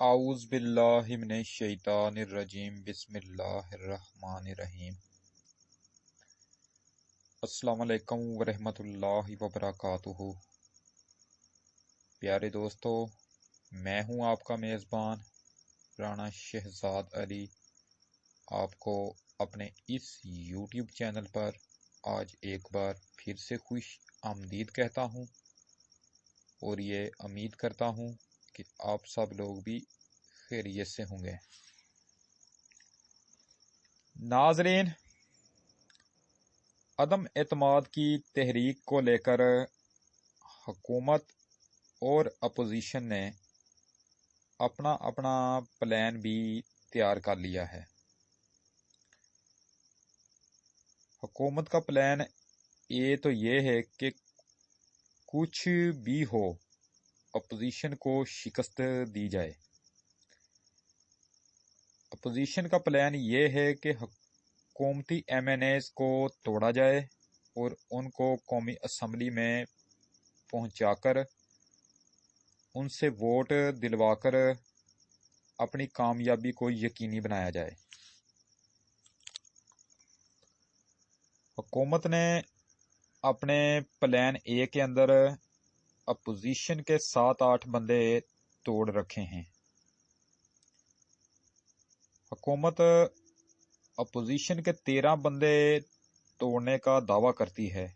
اعوذ باللہ من الشیطان الرجیم بسم اللہ الرحمن الرحیم۔ السلام علیکم ورحمۃ اللہ وبرکاتہ۔ پیارے دوستو، میں ہوں آپ کا میزبان رانا شہزاد علی، آپ کو اپنے اس یوٹیوب چینل پر آج ایک بار پھر سے خوش آمدید کہتا ہوں، اور یہ امید کرتا ہوں کہ آپ سب لوگ بھی خیریت سے ہوں گے۔ ناظرین، عدم اعتماد کی تحریک کو لے کر حکومت اور اپوزیشن نے اپنا اپنا پلان بھی تیار کر لیا ہے۔ حکومت کا پلان اے تو یہ ہے کہ کچھ بھی ہو اپوزیشن کو شکست دی جائے۔ اپوزیشن کا پلان یہ ہے کہ حکومتی ایم این ایز کو توڑا جائے اور ان کو قومی اسمبلی میں پہنچا کر ان سے ووٹ دلوا کر اپنی کامیابی کو یقینی بنایا جائے۔ حکومت نے اپنے پلان اے کے اندر اپوزیشن کے 7-8 بندے توڑ رکھے ہیں۔ حکومت اپوزیشن کے 13 بندے توڑنے کا دعویٰ کرتی ہے،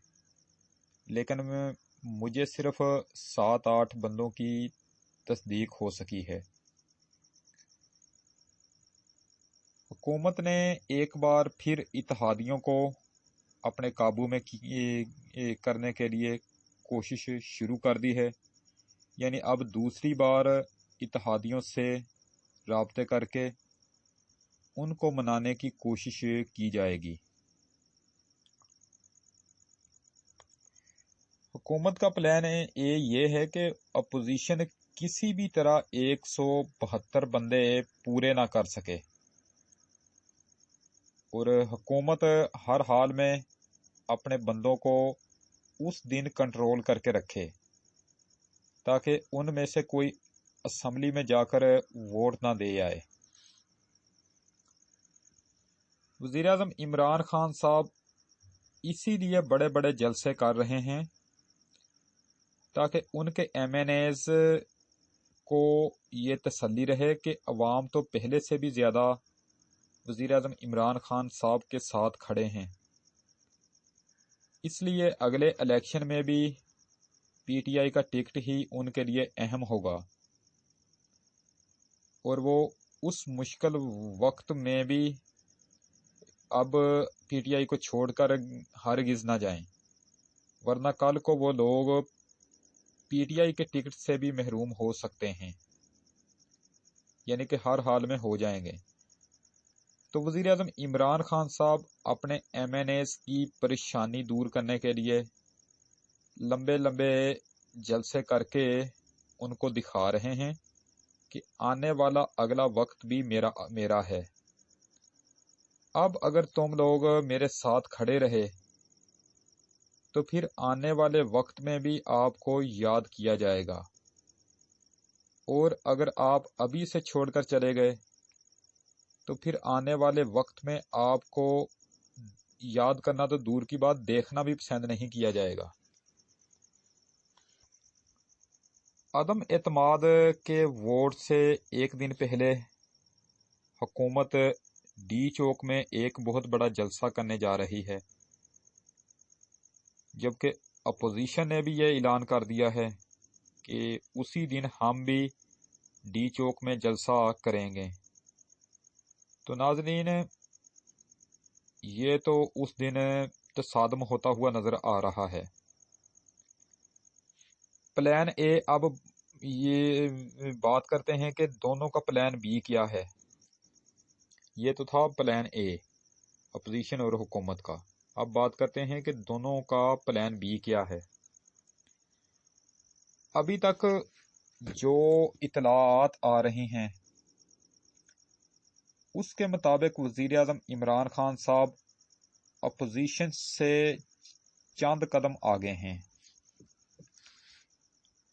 لیکن مجھے صرف 7-8 بندوں کی تصدیق ہو سکی ہے۔ حکومت نے ایک بار پھر اتحادیوں کو اپنے قابو میں کرنے کے لیے کوشش شروع کر دی ہے، یعنی اب دوسری بار اتحادیوں سے رابطے کر کے ان کو منانے کی کوشش کی جائے گی۔ حکومت کا پلان یہ ہے کہ اپوزیشن کسی بھی طرح 172 بندے پورے نہ کر سکے، اور حکومت ہر حال میں اپنے بندوں کو اس دن کنٹرول کر کے رکھے تاکہ ان میں سے کوئی اسمبلی میں جا کر ووٹ نہ دے آئے۔ وزیراعظم عمران خان صاحب اسی لیے بڑے بڑے جلسے کر رہے ہیں تاکہ ان کے ایم این ایز کو یہ تسلی رہے کہ عوام تو پہلے سے بھی زیادہ وزیراعظم عمران خان صاحب کے ساتھ کھڑے ہیں، اس لیے اگلے الیکشن میں بھی پی ٹی آئی کا ٹکٹ ہی ان کے لیے اہم ہوگا، اور وہ اس مشکل وقت میں بھی اب پی ٹی آئی کو چھوڑ کر ہرگز نہ جائیں، ورنہ کل کو وہ لوگ پی ٹی آئی کے ٹکٹ سے بھی محروم ہو سکتے ہیں، یعنی کہ ہر حال میں ہو جائیں گے۔ تو وزیراعظم عمران خان صاحب اپنے ایم این ایز کی پریشانی دور کرنے کے لیے لمبے لمبے جلسے کر کے ان کو دکھا رہے ہیں کہ آنے والا اگلا وقت بھی میرا ہے۔ اب اگر تم لوگ میرے ساتھ کھڑے رہے تو پھر آنے والے وقت میں بھی آپ کو یاد کیا جائے گا، اور اگر آپ ابھی سے چھوڑ کر چلے گئے تو پھر آنے والے وقت میں آپ کو یاد کرنا تو دور کی بات، دیکھنا بھی پسند نہیں کیا جائے گا۔ عدم اعتماد کے ووٹ سے ایک دن پہلے حکومت ڈی چوک میں ایک بہت بڑا جلسہ کرنے جا رہی ہے، جبکہ اپوزیشن نے بھی یہ اعلان کر دیا ہے کہ اسی دن ہم بھی ڈی چوک میں جلسہ کریں گے۔ تو ناظرین، یہ تو اس دن تصادم ہوتا ہوا نظر آ رہا ہے۔ پلان اے، اب یہ بات کرتے ہیں کہ دونوں کا پلان بی کیا ہے۔ یہ تو تھا پلان اے اپوزیشن اور حکومت کا، اب بات کرتے ہیں کہ دونوں کا پلان بی کیا ہے۔ ابھی تک جو اطلاعات آ رہی ہیں اس کے مطابق وزیر اعظم عمران خان صاحب اپوزیشن سے چند قدم آگے ہیں،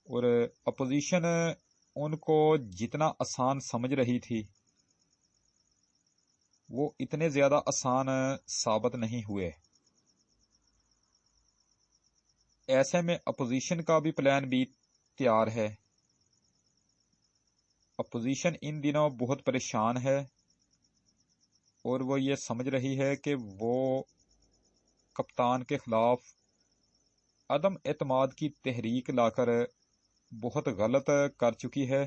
اور اپوزیشن ان کو جتنا آسان سمجھ رہی تھی وہ اتنے زیادہ آسان ثابت نہیں ہوئے۔ ایسے میں اپوزیشن کا بھی پلان بھی تیار ہے۔ اپوزیشن ان دنوں بہت پریشان ہے اور وہ یہ سمجھ رہی ہے کہ وہ کپتان کے خلاف عدم اعتماد کی تحریک لا کر بہت غلط کر چکی ہے۔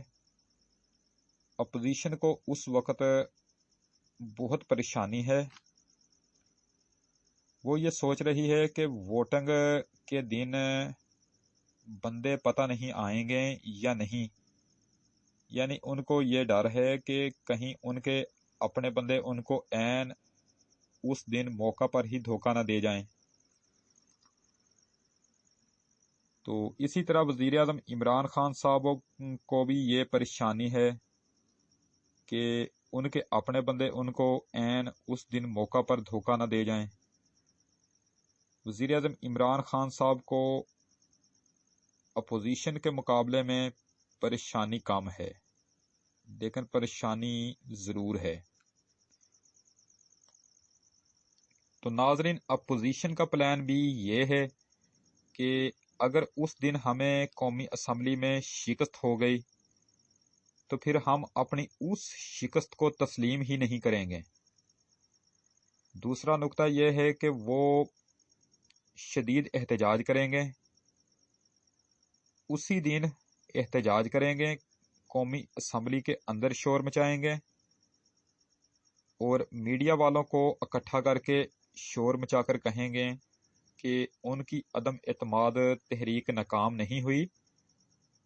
اپوزیشن کو اس وقت بہت پریشانی ہے۔ وہ یہ سوچ رہی ہے کہ ووٹنگ کے دن بندے پتہ نہیں آئیں گے یا نہیں، یعنی ان کو یہ ڈر ہے کہ کہیں ان کے اپنے بندے ان کو عین اس دن موقع پر ہی دھوکہ نہ دے جائیں۔ تو اسی طرح وزیر اعظم عمران خان صاحب کو بھی یہ پریشانی ہے کہ ان کے اپنے بندے ان کو عین اس دن موقع پر دھوکہ نہ دے جائیں۔ وزیر اعظم عمران خان صاحب کو اپوزیشن کے مقابلے میں پریشانی کم ہے، لیکن پریشانی ضرور ہے۔ تو ناظرین، اپوزیشن کا پلان بھی یہ ہے کہ اگر اس دن ہمیں قومی اسمبلی میں شکست ہو گئی تو پھر ہم اپنی اس شکست کو تسلیم ہی نہیں کریں گے۔ دوسرا نقطہ یہ ہے کہ وہ شدید احتجاج کریں گے، اسی دن احتجاج کریں گے، قومی اسمبلی کے اندر شور مچائیں گے اور میڈیا والوں کو اکٹھا کر کے شور مچا کر کہیں گے کہ ان کی عدم اعتماد تحریک ناکام نہیں ہوئی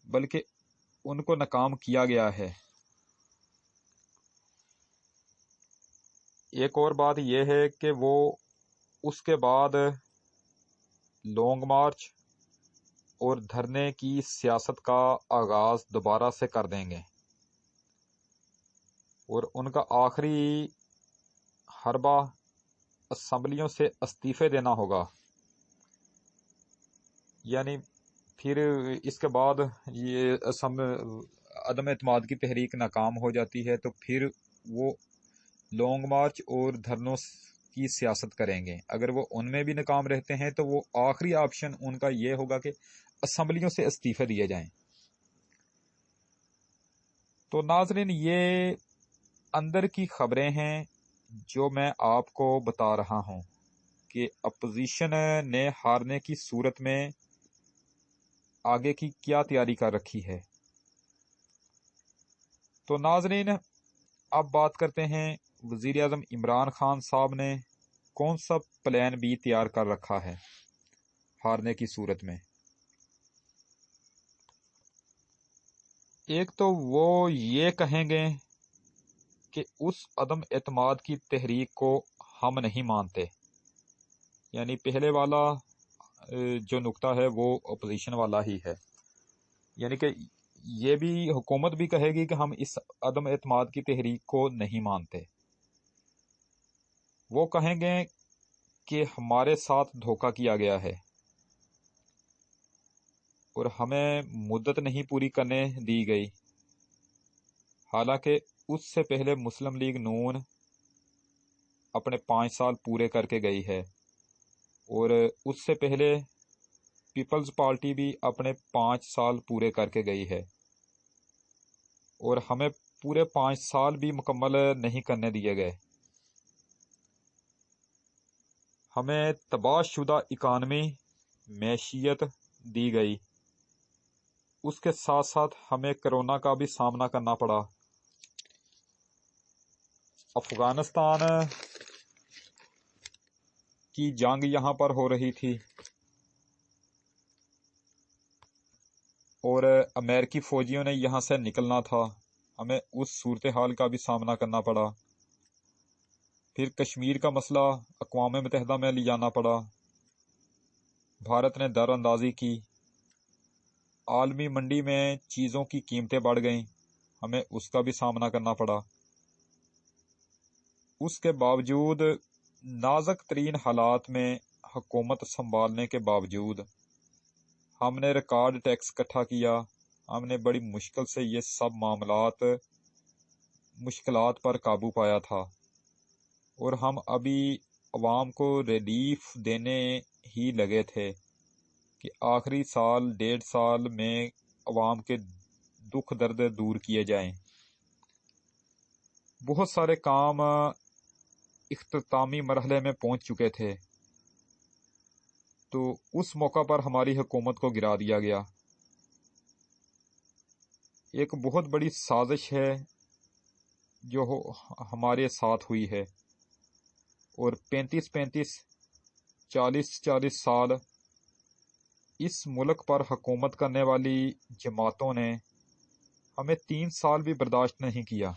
بلکہ ان کو ناکام کیا گیا ہے۔ ایک اور بات یہ ہے کہ وہ اس کے بعد لانگ مارچ اور دھرنے کی سیاست کا آغاز دوبارہ سے کر دیں گے اور ان کا آخری حربہ اسمبلیوں سے استعفے دینا ہوگا۔ یعنی پھر اس کے بعد یہ عدم اعتماد کی تحریک ناکام ہو جاتی ہے تو پھر وہ لانگ مارچ اور دھرنوں کی سیاست کریں گے۔ اگر وہ ان میں بھی ناکام رہتے ہیں تو وہ آخری آپشن ان کا یہ ہوگا کہ اسمبلیوں سے استعفے دیے جائیں۔ تو ناظرین، یہ اندر کی خبریں ہیں جو میں آپ کو بتا رہا ہوں کہ اپوزیشن نے ہارنے کی صورت میں آگے کی کیا تیاری کر رکھی ہے۔ تو ناظرین، اب بات کرتے ہیں وزیر اعظم عمران خان صاحب نے کون سا پلان بھی تیار کر رکھا ہے ہارنے کی صورت میں۔ ایک تو وہ یہ کہیں گے کہ اس عدم اعتماد کی تحریک کو ہم نہیں مانتے، یعنی پہلے والا جو نقطہ ہے وہ اپوزیشن والا ہی ہے، یعنی کہ یہ بھی حکومت بھی کہے گی کہ ہم اس عدم اعتماد کی تحریک کو نہیں مانتے۔ وہ کہیں گے کہ ہمارے ساتھ دھوکہ کیا گیا ہے اور ہمیں مدت نہیں پوری کرنے دی گئی، حالانکہ اس سے پہلے مسلم لیگ نون اپنے 5 سال پورے کر کے گئی ہے اور اس سے پہلے پیپلز پارٹی بھی اپنے 5 سال پورے کر کے گئی ہے اور ہمیں پورے 5 سال بھی مکمل نہیں کرنے دیے گئے۔ ہمیں تباہ شدہ اکانومی معیشت دی گئی، اس کے ساتھ ساتھ ہمیں کرونا کا بھی سامنا کرنا پڑا۔ افغانستان کی جنگ یہاں پر ہو رہی تھی اور امریکی فوجیوں نے یہاں سے نکلنا تھا، ہمیں اس صورتحال کا بھی سامنا کرنا پڑا۔ پھر کشمیر کا مسئلہ اقوام متحدہ میں لے جانا پڑا، بھارت نے در اندازی کی، عالمی منڈی میں چیزوں کی قیمتیں بڑھ گئیں، ہمیں اس کا بھی سامنا کرنا پڑا۔ اس کے باوجود نازک ترین حالات میں حکومت سنبھالنے کے باوجود ہم نے ریکارڈ ٹیکس اکٹھا کیا، ہم نے بڑی مشکل سے یہ سب مشکلات پر قابو پایا تھا، اور ہم ابھی عوام کو ریلیف دینے ہی لگے تھے کہ آخری سال 1.5 سال میں عوام کے دکھ درد دور کیے جائیں۔ بہت سارے کام اختتامی مرحلے میں پہنچ چکے تھے، تو اس موقع پر ہماری حکومت کو گرا دیا گیا۔ ایک بہت بڑی سازش ہے جو ہمارے ساتھ ہوئی ہے، اور 40 سال اس ملک پر حکومت کرنے والی جماعتوں نے ہمیں 3 سال بھی برداشت نہیں کیا،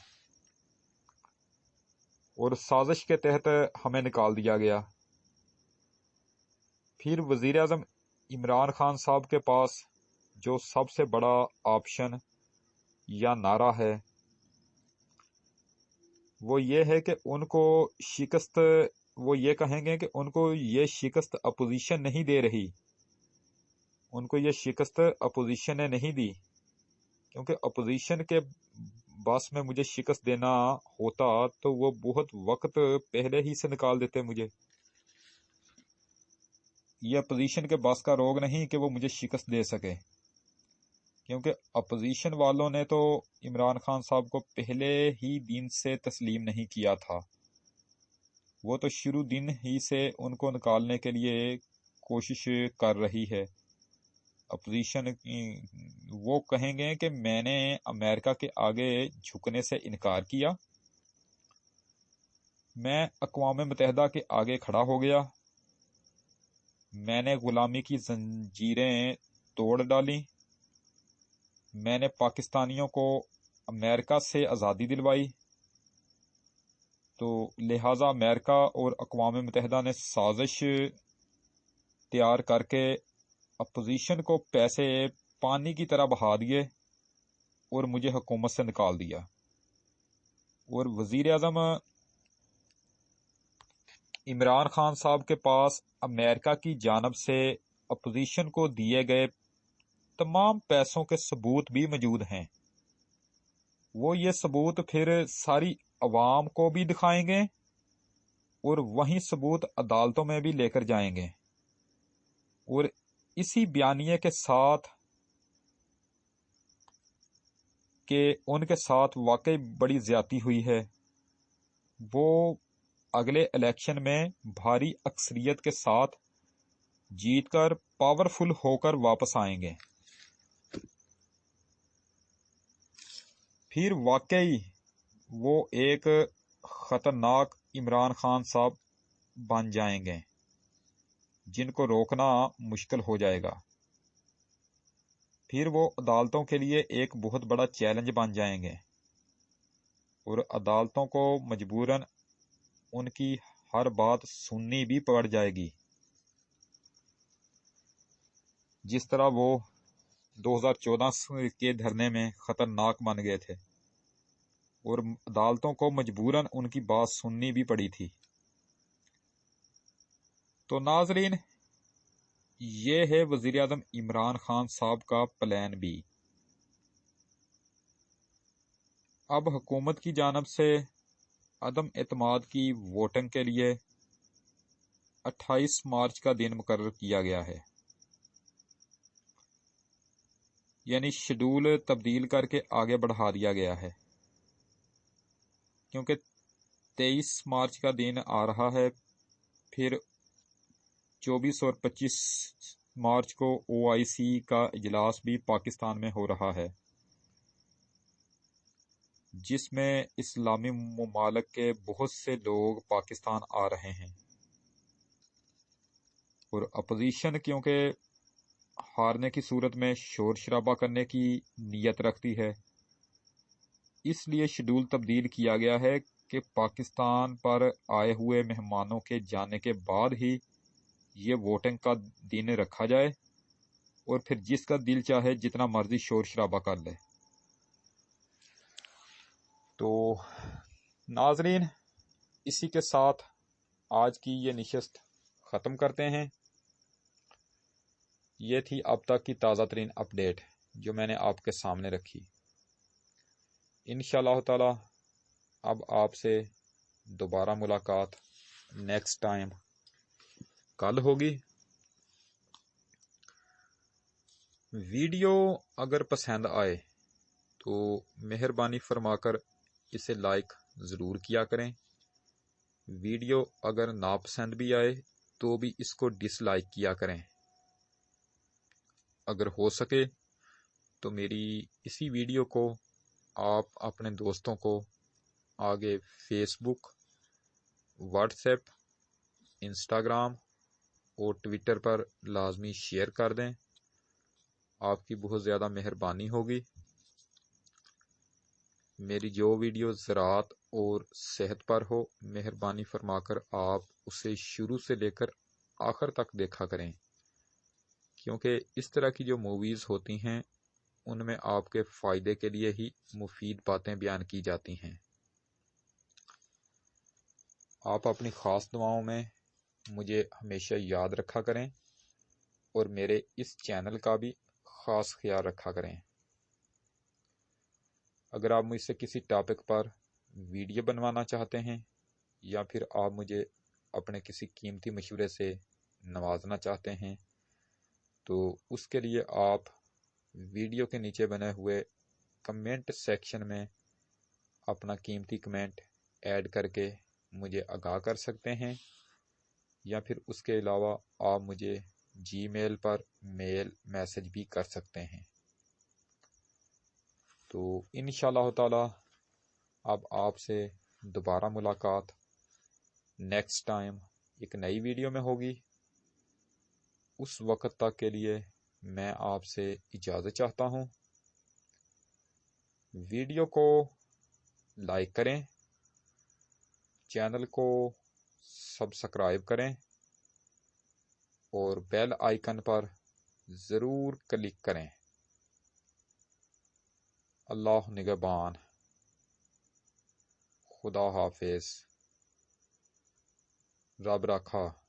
اور سازش کے تحت ہمیں نکال دیا گیا۔ پھر وزیر اعظم عمران خان صاحب کے پاس جو سب سے بڑا آپشن یا نعرہ ہے وہ یہ ہے کہ وہ یہ کہیں گے کہ ان کو یہ شکست اپوزیشن نہیں دے رہی، ان کو یہ شکست اپوزیشن نے نہیں دی، کیونکہ اپوزیشن کے بس میں مجھے شکست دینا ہوتا تو وہ بہت وقت پہلے ہی سے نکال دیتے مجھے۔ یہ اپوزیشن کے بس کا روگ نہیں کہ وہ مجھے شکست دے سکے، کیونکہ اپوزیشن والوں نے تو عمران خان صاحب کو پہلے ہی دن سے تسلیم نہیں کیا تھا، وہ تو شروع دن ہی سے ان کو نکالنے کے لیے کوشش کر رہی ہے۔ اپوزیشن وہ کہیں گے کہ میں نے امریکہ کے آگے جھکنے سے انکار کیا، میں اقوام متحدہ کے آگے کھڑا ہو گیا، میں نے غلامی کی زنجیریں توڑ ڈالی، میں نے پاکستانیوں کو امریکہ سے آزادی دلوائی، تو لہٰذا امریکہ اور اقوام متحدہ نے سازش تیار کر کے اپوزیشن کو پیسے پانی کی طرح بہا دیے اور مجھے حکومت سے نکال دیا۔ اور وزیر اعظم عمران خان صاحب کے پاس امریکہ کی جانب سے اپوزیشن کو دیے گئے تمام پیسوں کے ثبوت بھی موجود ہیں۔ وہ یہ ثبوت پھر ساری عوام کو بھی دکھائیں گے اور وہیں ثبوت عدالتوں میں بھی لے کر جائیں گے، اور اسی بیانیے کے ساتھ کہ ان کے ساتھ واقعی بڑی زیادتی ہوئی ہے، وہ اگلے الیکشن میں بھاری اکثریت کے ساتھ جیت کر پاورفل ہو کر واپس آئیں گے۔ پھر واقعی وہ ایک خطرناک عمران خان صاحب بن جائیں گے جن کو روکنا مشکل ہو جائے گا۔ پھر وہ عدالتوں کے لیے ایک بہت بڑا چیلنج بن جائیں گے، اور عدالتوں کو مجبوراً ان کی ہر بات سننی بھی پڑ جائے گی، جس طرح وہ 2014 کے دھرنے میں خطرناک بن گئے تھے، اور عدالتوں کو مجبوراً ان کی بات سننی بھی پڑی تھی۔ تو ناظرین، یہ ہے وزیر اعظم عمران خان صاحب کا پلان بی۔ اب حکومت کی جانب سے عدم اعتماد کی ووٹنگ کے لیے 28 مارچ کا دن مقرر کیا گیا ہے، یعنی شیڈول تبدیل کر کے آگے بڑھا دیا گیا ہے، کیونکہ 23 مارچ کا دن آ رہا ہے، پھر 24 اور 25 مارچ کو OIC کا اجلاس بھی پاکستان میں ہو رہا ہے، جس میں اسلامی ممالک کے بہت سے لوگ پاکستان آ رہے ہیں، اور اپوزیشن کیونکہ ہارنے کی صورت میں شور شرابہ کرنے کی نیت رکھتی ہے، اس لیے شیڈول تبدیل کیا گیا ہے کہ پاکستان پر آئے ہوئے مہمانوں کے جانے کے بعد ہی یہ ووٹنگ کا دن رکھا جائے، اور پھر جس کا دل چاہے جتنا مرضی شور شرابہ کر لے۔ تو ناظرین، اسی کے ساتھ آج کی یہ نشست ختم کرتے ہیں۔ یہ تھی اب تک کی تازہ ترین اپڈیٹ۔ جو میں نے آپ کے سامنے رکھی۔ انشاءاللہ تعالی اب آپ سے دوبارہ ملاقات نیکسٹ ٹائم کل ہوگی۔ ویڈیو اگر پسند آئے تو مہربانی فرما کر اسے لائک ضرور کیا کریں۔ ویڈیو اگر ناپسند بھی آئے تو بھی اس کو ڈس لائک کیا کریں۔ اگر ہو سکے تو میری اسی ویڈیو کو آپ اپنے دوستوں کو آگے فیس بک، واٹس ایپ، انسٹاگرام اور ٹویٹر پر لازمی شیئر کر دیں۔ آپ کی بہت زیادہ مہربانی ہوگی۔ میری جو ویڈیو زراعت اور صحت پر ہو، مہربانی فرما کر آپ اسے شروع سے لے کر آخر تک دیکھا کریں، کیونکہ اس طرح کی جو موویز ہوتی ہیں ان میں آپ کے فائدے کے لیے ہی مفید باتیں بیان کی جاتی ہیں۔ آپ اپنی خاص دعاؤں میں مجھے ہمیشہ یاد رکھا کریں اور میرے اس چینل کا بھی خاص خیال رکھا کریں۔ اگر آپ مجھ سے کسی ٹاپک پر ویڈیو بنوانا چاہتے ہیں یا پھر آپ مجھے اپنے کسی قیمتی مشورے سے نوازنا چاہتے ہیں تو اس کے لیے آپ ویڈیو کے نیچے بنے ہوئے کمنٹ سیکشن میں اپنا قیمتی کمنٹ ایڈ کر کے مجھے آگاہ کر سکتے ہیں، یا پھر اس کے علاوہ آپ مجھے جی میل پر میل میسج بھی کر سکتے ہیں۔ تو انشاءاللہ تعالی اب آپ سے دوبارہ ملاقات نیکسٹ ٹائم ایک نئی ویڈیو میں ہوگی۔ اس وقت تک کے لیے میں آپ سے اجازت چاہتا ہوں۔ ویڈیو کو لائک کریں، چینل کو سبسکرائب کریں اور بیل آئیکن پر ضرور کلک کریں۔ اللہ نگہبان۔ خدا حافظ۔ رب رکھا۔